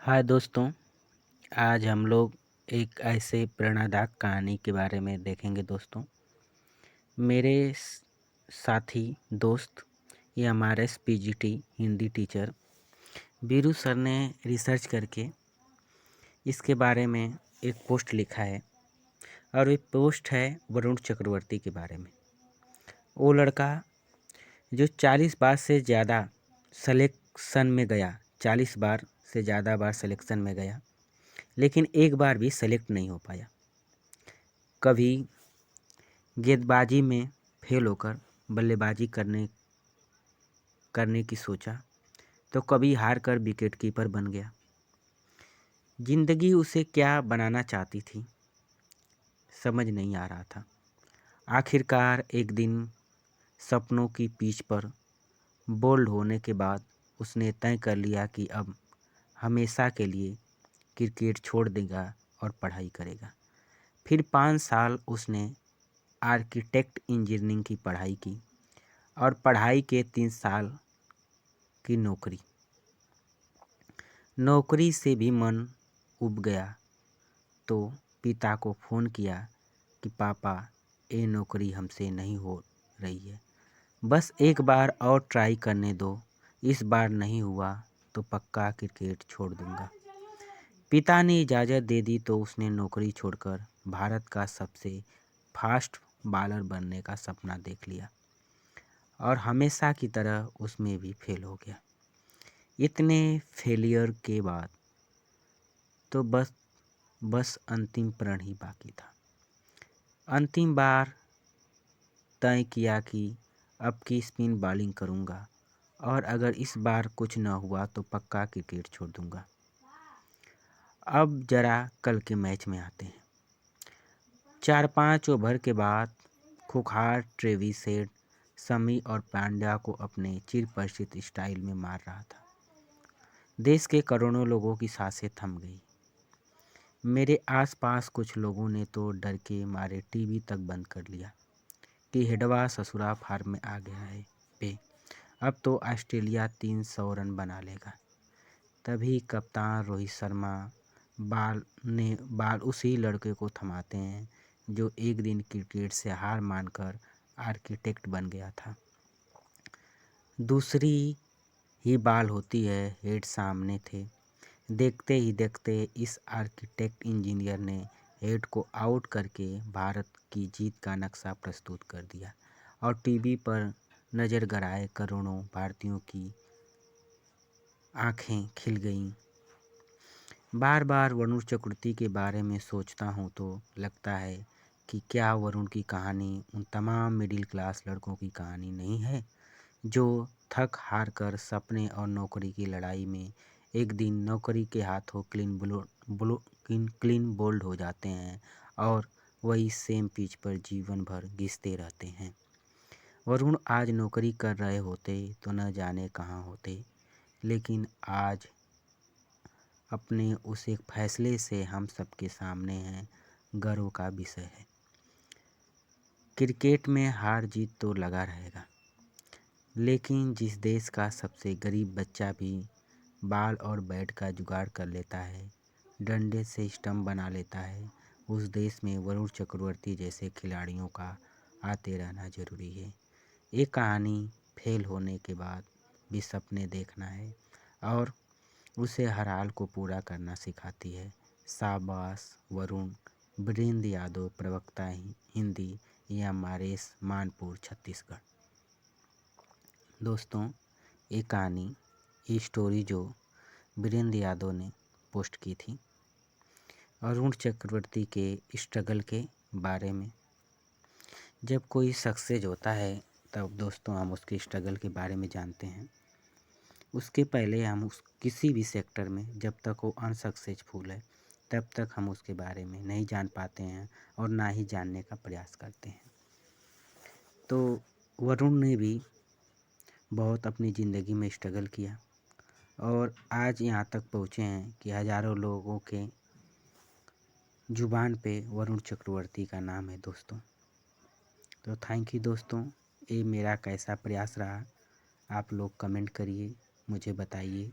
हाय दोस्तों, आज हम लोग एक ऐसे प्रेरणादायक कहानी के बारे में देखेंगे दोस्तों। मेरे साथी दोस्त MRS PGT Hindi teacher Biru sir ने रिसर्च करके इसके बारे में एक पोस्ट लिखा है और ये पोस्ट है वरुण चक्रवर्ती के बारे में। वो लड़का जो 40 बार से ज़्यादा सिलेक्शन में गया, 40 बार से ज़्यादा बार सिलेक्शन में गया, लेकिन एक बार भी सेलेक्ट नहीं हो पाया। कभी गेंदबाजी में फेल होकर बल्लेबाजी करने की सोचा तो कभी हार कर विकेट कीपर बन गया। जिंदगी उसे क्या बनाना चाहती थी समझ नहीं आ रहा था। आखिरकार एक दिन सपनों की पिच पर बोल्ड होने के बाद उसने तय कर लिया कि अब हमेशा के लिए क्रिकेट छोड़ देगा और पढ़ाई करेगा। फिर 5 साल उसने आर्किटेक्ट इंजीनियरिंग की पढ़ाई की और पढ़ाई के 3 साल की नौकरी से भी मन उब गया तो पिता को फ़ोन किया कि पापा, ये नौकरी हमसे नहीं हो रही है, बस एक बार और ट्राई करने दो, इस बार नहीं हुआ तो पक्का क्रिकेट छोड़ दूंगा। पिता ने इजाज़त दे दी तो उसने नौकरी छोड़कर भारत का सबसे फास्ट बॉलर बनने का सपना देख लिया और हमेशा की तरह उसमें भी फेल हो गया। इतने फेलियर के बाद तो बस अंतिम प्रण ही बाकी था। अंतिम बार तय किया कि अब की स्पिन बॉलिंग करूंगा और अगर इस बार कुछ न हुआ तो पक्का क्रिकेट छोड़ दूंगा। अब जरा कल के मैच में आते हैं। 4-5 ओवर के बाद खुखार ट्रेविस हेड शमी और पांड्या को अपने चिर परिचित स्टाइल में मार रहा था। देश के करोड़ों लोगों की सांसें थम गई। मेरे आसपास कुछ लोगों ने तो डर के मारे टीवी तक बंद कर लिया कि हेडवा ससुरा फार्म में आ गया है पे, अब तो ऑस्ट्रेलिया 300 रन बना लेगा। तभी कप्तान रोहित शर्मा बाल उसी लड़के को थमाते हैं जो एक दिन क्रिकेट से हार मानकर आर्किटेक्ट बन गया था। दूसरी ही बाल होती है, हेड सामने थे। देखते ही देखते इस आर्किटेक्ट इंजीनियर ने हेड को आउट करके भारत की जीत का नक्शा प्रस्तुत कर दिया और टीवी पर नज़र गड़ाए करोड़ों भारतीयों की आंखें खिल गईं। बार बार वरुण चक्रवर्ती के बारे में सोचता हूँ तो लगता है कि क्या वरुण की कहानी उन तमाम मिडिल क्लास लड़कों की कहानी नहीं है जो थक हार कर सपने और नौकरी की लड़ाई में एक दिन नौकरी के हाथों क्लीन बोल्ड हो जाते हैं और वही सेम पिच पर जीवन भर घिसते रहते हैं। वरुण आज नौकरी कर रहे होते तो न जाने कहाँ होते, लेकिन आज अपने उस एक फैसले से हम सबके सामने हैं, गर्व का विषय है। क्रिकेट में हार जीत तो लगा रहेगा, लेकिन जिस देश का सबसे गरीब बच्चा भी बॉल और बैट का जुगाड़ कर लेता है, डंडे से स्टंप बना लेता है, उस देश में वरुण चक्रवर्ती जैसे खिलाड़ियों का आते रहना जरूरी है। ये कहानी फेल होने के बाद भी सपने देखना है और उसे हर हाल को पूरा करना सिखाती है। शाबाश वरुण। वीरेंद्र यादव, प्रवक्ता हिंदी, एमआरएस, मानपुर, छत्तीसगढ़। दोस्तों, ये कहानी, ये स्टोरी जो वीरेंद्र यादव ने पोस्ट की थी वरुण चक्रवर्ती के स्ट्रगल के बारे में। जब कोई सक्सेस होता है तब दोस्तों हम उसके स्ट्रगल के बारे में जानते हैं। उसके पहले हम किसी भी सेक्टर में जब तक वो अनसक्सेसफुल है तब तक हम उसके बारे में नहीं जान पाते हैं और ना ही जानने का प्रयास करते हैं। तो वरुण ने भी बहुत अपनी ज़िंदगी में स्ट्रगल किया और आज यहाँ तक पहुँचे हैं कि हज़ारों लोगों के ज़ुबान पे वरुण चक्रवर्ती का नाम है दोस्तों। तो थैंक यू दोस्तों। ये मेरा कैसा प्रयास रहा आप लोग कमेंट करिए, मुझे बताइए।